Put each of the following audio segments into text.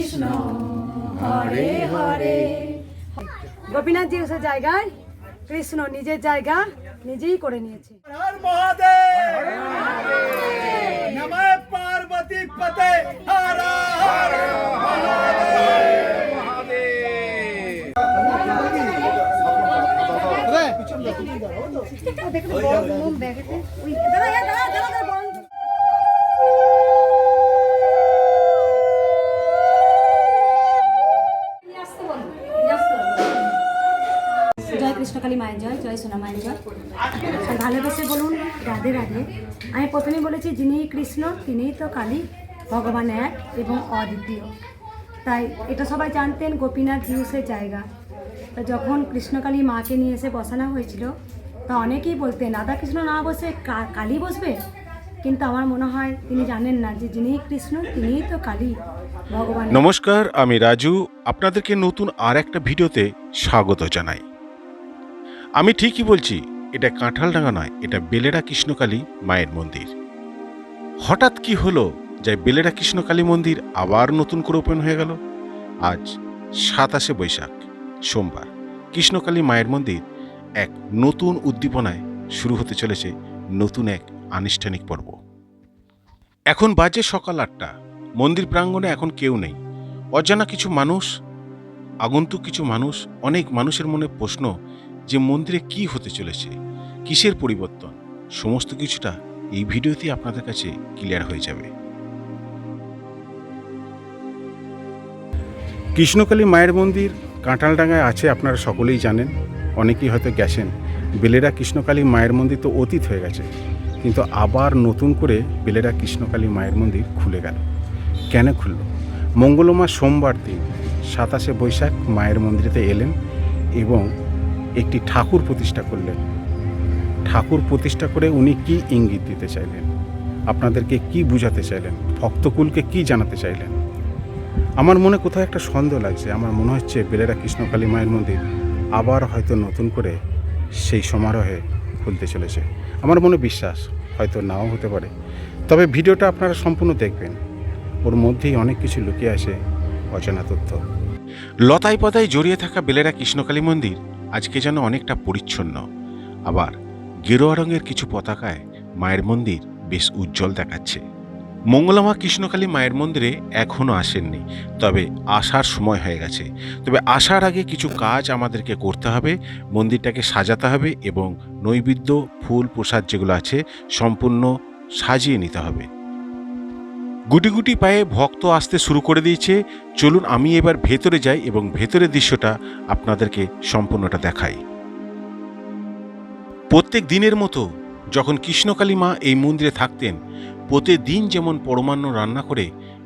কৃষ্ণ হরে হরে। গোপীনাথ জি সে জায়গায় কৃষ্ণ নিজের জায়গা নিজেই করে নিয়েছে। হর মহাদেব নমঃ পার্বতী পতে হর হর জয় কৃষ্ণকালী মায়ের জয়, জয় সোনা মায়ের জয়। ভালোবেসে বলুন রাধে রাধে। আমি প্রথমেই বলেছি যিনি কৃষ্ণ তিনিই তো কালী, ভগবান এক এবং অদ্বিতীয়। তাই এটা সবাই জানতেন গোপীনাথ জিউসের জায়গা। তা যখন কৃষ্ণকালী মাকে নিয়ে এসে বসানো হয়েছিল তা অনেকেই বলতেন রাধাকৃষ্ণ না বসে কালী বসবে, কিন্তু আমার মনে হয় তিনি জানেন না যে যিনি কৃষ্ণ তিনিই তো কালী ভগবান। নমস্কার, আমি রাজু আপনাদেরকে নতুন আর একটা ভিডিওতে স্বাগত জানাই। আমি ঠিকই বলছি, এটা কাঁঠালডাঙ্গা নয়, এটা বেলেরা কৃষ্ণকালী মায়ের মন্দির। হঠাৎ কি হলো যে বেলেরা কৃষ্ণকালী মন্দির আবার নতুন করে ওপেন হয়ে গেল? আজ 27শে বৈশাখ সোমবার কৃষ্ণকালী মায়ের মন্দির এক নতুন উদ্দীপনায় শুরু হতে চলেছে নতুন এক আনুষ্ঠানিক পর্ব। এখন বাজে সকাল 8টা। মন্দির প্রাঙ্গণে এখন কেউ নেই। অজানা কিছু মানুষ, আগন্তুক কিছু মানুষ, অনেক মানুষের মনে প্রশ্ন যে মন্দিরে কি হতে চলেছে, কিসের পরিবর্তন, সমস্ত কিছুটা এই ভিডিওতে আপনাদের কাছে ক্লিয়ার হয়ে যাবে। কৃষ্ণকালী মায়ের মন্দির কাঁঠালডাঙ্গায় আছে, আপনারা সকলেই জানেন, অনেকেই হয়তো গেছেন। বেলেরা কৃষ্ণকালী মায়ের মন্দির তো অতীত হয়ে গেছে, কিন্তু আবার নতুন করে বেলেরা কৃষ্ণকালী মায়ের মন্দির খুলে গেল। কেন খুলল? মঙ্গলমা সোমবার দিন 27শে বৈশাখ মায়ের মন্দিরেতে এলেন এবং একটি ঠাকুর প্রতিষ্ঠা করলেন। ঠাকুর প্রতিষ্ঠা করে উনি কি ইঙ্গিত দিতে চাইলেন, আপনাদেরকে কি বুঝাতে চাইলেন, ভক্তকুলকে কি জানাতে চাইলেন? আমার মনে কোথাও একটা সন্দেহ লাগছে। আমার মনে হচ্ছে বেলেরা কৃষ্ণকালী মায়ের মন্দির আবার হয়তো নতুন করে সেই সমারোহে খুলতে চলেছে। আমার মনে বিশ্বাস, হয়তো নাও হতে পারে, তবে ভিডিওটা আপনারা সম্পূর্ণ দেখবেন। ওর মধ্যেই অনেক কিছু লুকিয়ে আছে, অজানা তথ্য। লতায় পাতায় জড়িয়ে থাকা বেলেরা কৃষ্ণকালী মন্দির আজকে যেন অনেকটা পরিচ্ছন্ন। আবার গেরুয়া রঙের কিছু পতাকায় মায়ের মন্দির বেশ উজ্জ্বল দেখাচ্ছে। মঙ্গলমা কৃষ্ণকালী মায়ের মন্দিরে এখনও আসেননি, তবে আসার সময় হয়ে গেছে। তবে আসার আগে কিছু কাজ আমাদেরকে করতে হবে, মন্দিরটাকে সাজাতে হবে এবং নৈবেদ্য, ফুল, প্রসাদ যেগুলো আছে সম্পূর্ণ সাজিয়ে নিতে হবে। গুটি গুটি পায়ে ভক্ত আসতে শুরু করে দিয়েছে। চলুন আমি এবার ভেতরে যাই এবং ভেতরের দৃশ্যটা আপনাদেরকে সম্পূর্ণটা দেখাই। প্রত্যেক দিনের মতো যখন কৃষ্ণকালী মা এই মন্দিরে থাকতেন, প্রতিদিন যেমন পরমান্ন রান্না করে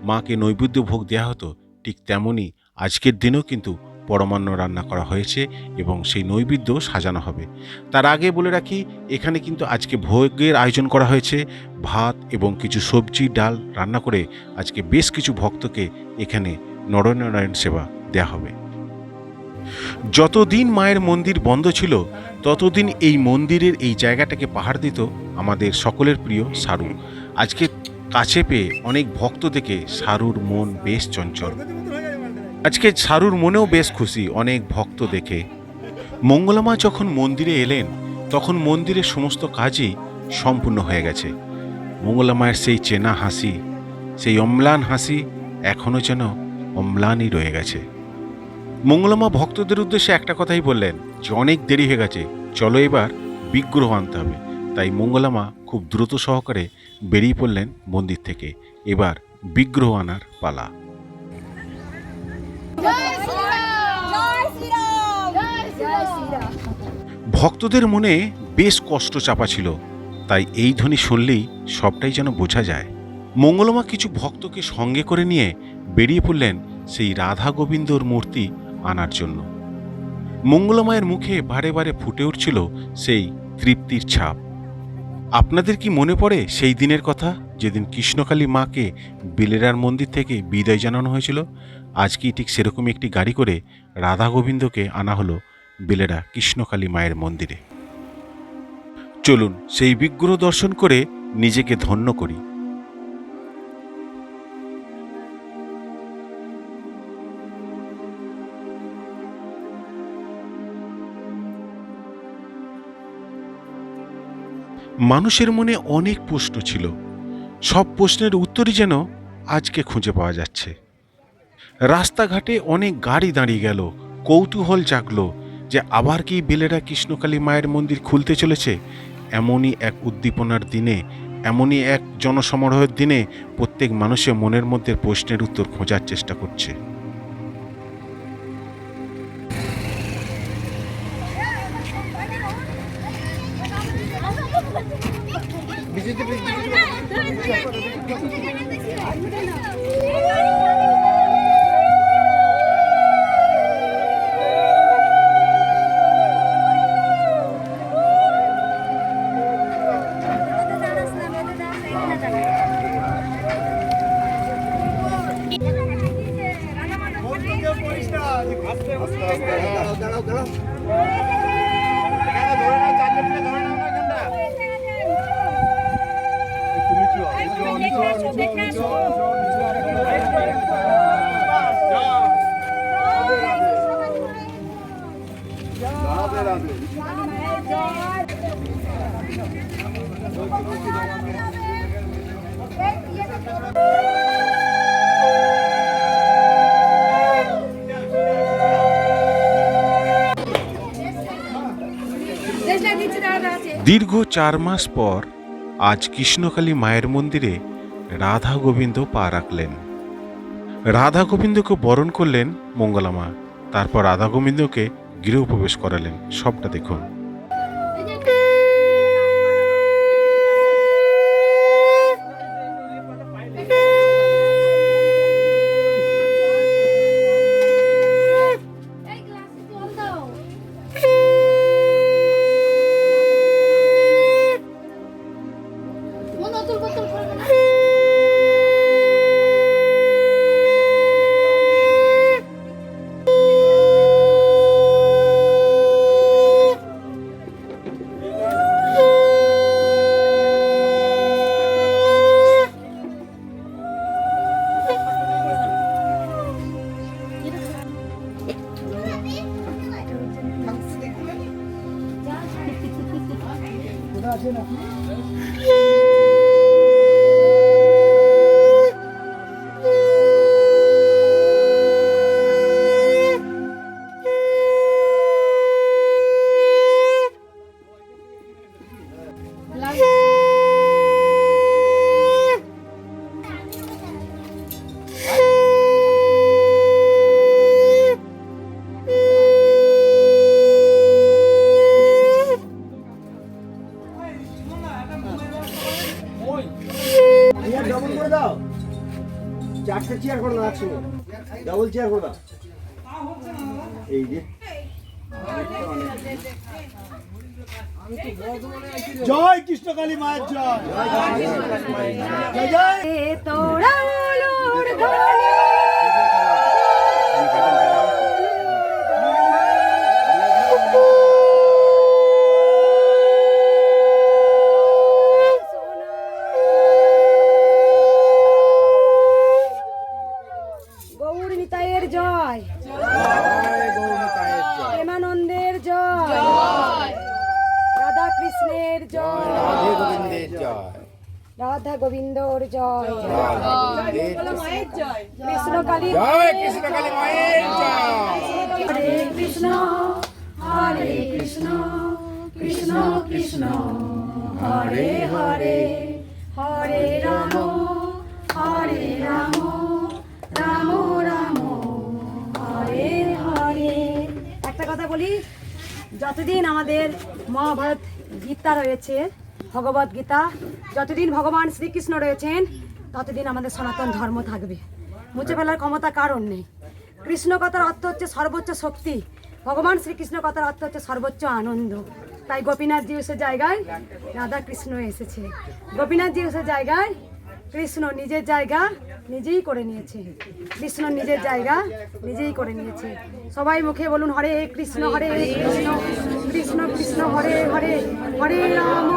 মাকে নৈবেদ্য ভোগ দেওয়া হতো, ঠিক তেমনই আজকের দিনেও কিন্তু পরমান্ন রান্না করা হয়েছে এবং সেই নৈবেদ্য সাজানো হবে। তার আগে বলে রাখি, এখানে কিন্তু আজকে ভোগের আয়োজন করা হয়েছে। ভাত এবং কিছু সবজি ডাল রান্না করে আজকে বেশ কিছু ভক্তকে এখানে নরনারায়ণ সেবা দেওয়া হবে। যতদিন মায়ের মন্দির বন্ধ ছিল ততদিন এই মন্দিরের এই জায়গাটাকে পাহাড় দিত আমাদের সকলের প্রিয় সারু। আজকে কাছে পেয়ে অনেক ভক্ত দেখে সারুর মন বেশ চঞ্চল। আজকে সারুর মনেও বেশ খুশি অনেক ভক্ত দেখে। মঙ্গলমা যখন মন্দিরে এলেন তখন মন্দিরের সমস্ত কাজই সম্পূর্ণ হয়ে গেছে। মঙ্গলমায়ের সেই চেনা হাসি, সেই অম্লান হাসি এখনও যেন অম্লানই রয়ে গেছে। মঙ্গলমা ভক্তদের উদ্দেশ্যে একটা কথাই বললেন যে অনেক দেরি হয়ে গেছে, চলো এবার বিগ্রহ আনতে হবে। তাই মঙ্গলমা খুব দ্রুত সহকারে বেরিয়ে পড়লেন মন্দির থেকে। এবার বিগ্রহ আনার পালা। ভক্তদের মনে বেশ কষ্ট চাপা ছিল, তাই এই ধ্বনি শুনলেই সবটাই যেন বোঝা যায়। মঙ্গলমা কিছু ভক্তকে সঙ্গে করে নিয়ে বেরিয়ে পড়লেন সেই রাধা গোবিন্দর মূর্তি আনার জন্য। মঙ্গলমায়ের মুখে বারে বারে ফুটে উঠছিল সেই তৃপ্তির ছাপ। আপনাদের কি মনে পড়ে সেই দিনের কথা, যেদিন কৃষ্ণকালী মাকে বেলেরার মন্দির থেকে বিদায় জানানো হয়েছিল? আজকেই ঠিক সেরকমই একটি গাড়ি করে রাধা গোবিন্দকে আনা হলো বেলেরা কৃষ্ণকালী মায়ের মন্দিরে। চলুন সেই বিগ্রহ দর্শন করে নিজেকে ধন্য করি। মানুষের মনে অনেক প্রশ্ন ছিল, সব প্রশ্নের উত্তরই যেন আজকে খুঁজে পাওয়া যাচ্ছে। রাস্তাঘাটে অনেক গাড়ি দাঁড়িয়ে গেল, কৌতূহল জাগলো যে আবার কি বেলেরা কৃষ্ণকালী মায়ের মন্দির খুলতে চলেছে। এমনই এক উদ্দীপনার দিনে, এমনই এক জনসমারোহের দিনে প্রত্যেক মানুষের মনের মধ্যে প্রশ্নের উত্তর খোঁজার চেষ্টা করছে। দীর্ঘ 4 মাস পর আজ কৃষ্ণকালী মায়ের মন্দিরে রাধা গোবিন্দ পা রাখলেন। রাধা গোবিন্দকে বরণ করলেন মঙ্গলা মা, তারপর রাধা গোবিন্দকে গৃহপ্রবেশ করালেন। সবটা দেখুন। ডবল করে দাও, 4টে চেয়ার করে দাও একসঙ্গে, ডবল চেয়ার করে দাও। এই যে জয় কৃষ্ণকালী মায়ের জয়, জয় জয়। তোরা উলুর ধ্বনি গৌর নিতাইয়ের জয়, প্রেমানন্দের জয়, রাধা কৃষ্ণের জয়, রাধা গোবিন্দর জয়, কৃষ্ণকালী মায়ের জয়। হরে কৃষ্ণ হরে কৃষ্ণ কৃষ্ণ কৃষ্ণ হরে হরে, হরে রাম হরে রাম রাম রাম হরে হরে। একটা কথা বলি, যতদিন আমাদের মহাভারত গীতা রয়েছে, ভগবত গীতা, যতদিন ভগবান শ্রীকৃষ্ণ রয়েছেন ততদিন আমাদের সনাতন ধর্ম থাকবে। মুছে ফেলার ক্ষমতা কারণ নেই। কৃষ্ণ কথার অর্থ হচ্ছে সর্বোচ্চ শক্তি, ভগবান শ্রীকৃষ্ণ কথার অর্থ হচ্ছে সর্বোচ্চ আনন্দ। তাই গোপীনাথ জিউসের জায়গায় রাধা কৃষ্ণ এসেছে, গোপীনাথ জিউসের জায়গায় কৃষ্ণ নিজের জায়গা নিজেই করে নিয়েছে, কৃষ্ণ নিজের জায়গা নিজেই করে নিয়েছে। সবাই মুখে বলুন হরে কৃষ্ণ কৃষ্ণ কৃষ্ণ কৃষ্ণ হরে হরে, হরে রাম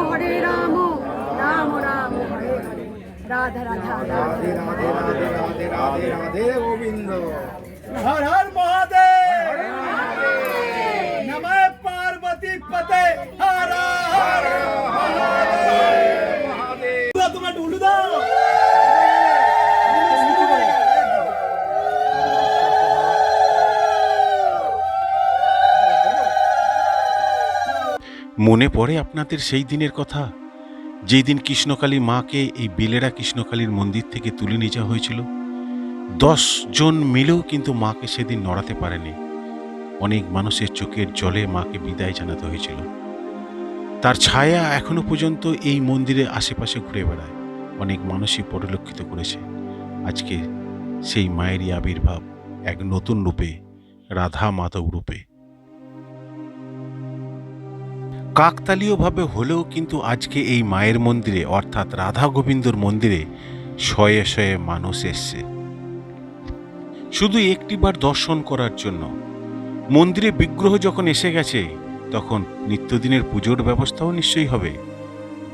রাম রাম হরে হরে, রাধা রাধা রাধে রাধে রাধে রাধে রাধে রাধে গোবিন্দ। হর হর মহাদেব, নমঃ পার্বতী পতে, হর হর মহাদেব। মনে পড়ে আপনাদের সেই দিনের কথা, যেই দিন কৃষ্ণকালী মাকে এই বেলেরা কৃষ্ণকালীর মন্দির থেকে তুলে নিয়ে যাওয়া হয়েছিল। 10 জন মিলেও কিন্তু মাকে সেদিন নড়াতে পারেনি। অনেক মানুষের চোখের জলে মাকে বিদায় জানাতে হয়েছিল। তার ছায়া এখনো পর্যন্ত এই মন্দিরের আশেপাশে ঘুরে বেড়ায়। অনেক মানুষই পরিলক্ষিত করেছে আজকে সেই মায়েরই আবির্ভাব এক নতুন রূপে, রাধা মাধব রূপে। কাকতালীয়ভাবে হলেও কিন্তু আজকে এই মায়ের মন্দিরে অর্থাৎ রাধা গোবিন্দর মন্দিরে শয়ে শয়ে মানুষ এসছে শুধু একটিবার দর্শন করার জন্য। মন্দিরে বিগ্রহ যখন এসে গেছে তখন নিত্যদিনের পুজোর ব্যবস্থাও নিশ্চয়ই হবে।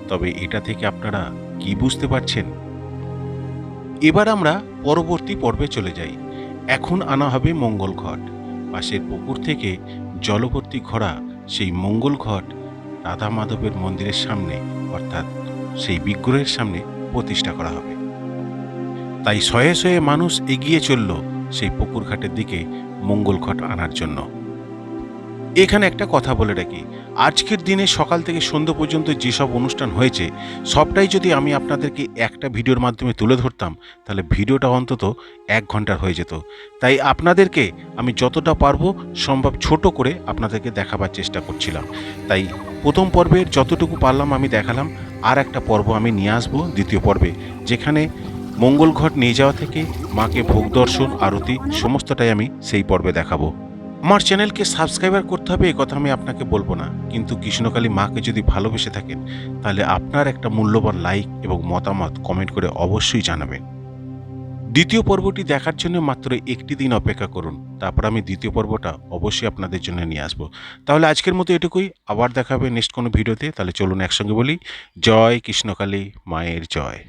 তবে এটা থেকে আপনারা কি বুঝতে পারছেন? এবার আমরা পরবর্তী পর্বে চলে যাই। এখন আনা হবে মঙ্গল ঘট। পাশের পুকুর থেকে জলভর্তি ঘোড়া সেই মঙ্গল ঘট রাধা মাধবের মন্দিরের সামনে অর্থাৎ সেই বিগ্রহের সামনে প্রতিষ্ঠা করা হবে। তাই শয়ে শয়ে মানুষ এগিয়ে চলল সেই পুকুর ঘাটের দিকে মঙ্গল ঘট আনার জন্য। এখানে একটা কথা বলে রাখি, আজকের দিনে সকাল থেকে সন্ধ্যা পর্যন্ত যেসব অনুষ্ঠান হয়েছে সবটাই যদি আমি আপনাদেরকে একটা ভিডিওর মাধ্যমে তুলে ধরতাম তাহলে ভিডিওটা অন্তত 1 ঘন্টার হয়ে যেত। তাই আপনাদেরকে আমি যতটা পারবো সম্ভব ছোট করে আপনাদেরকে দেখাবার চেষ্টা করছিলাম। তাই প্রথম পর্বের যতটুকু পারলাম আমি দেখালাম। আর একটা পর্ব আমি নিয়ে আসবো দ্বিতীয় পর্বে, যেখানে মঙ্গল ঘট নিয়ে যাওয়া থেকে মাকে ভোগ দর্শন, আরতি সমস্তটাই আমি সেই পর্বে দেখাবো। আমার চ্যানেলকে সাবস্ক্রাইবার করতে হবে এ কথা আমি আপনাকে বলবো না, কিন্তু কৃষ্ণকালী মাকে যদি ভালোবেসে থাকেন তাহলে আপনার একটা মূল্যবান লাইক এবং মতামত কমেন্ট করে অবশ্যই জানাবেন। দ্বিতীয় পর্বটি দেখার জন্য মাত্র 1টি দিন অপেক্ষা করুন, তারপর আমি দ্বিতীয় পর্বটা অবশ্যই আপনাদের জন্য নিয়ে আসবো। তাহলে আজকের মতো এটুকুই, আবার দেখা হবে নেক্সট কোনো ভিডিওতে। তাহলে চলুন একসঙ্গে বলি, জয় কৃষ্ণকালী মায়ের জয়।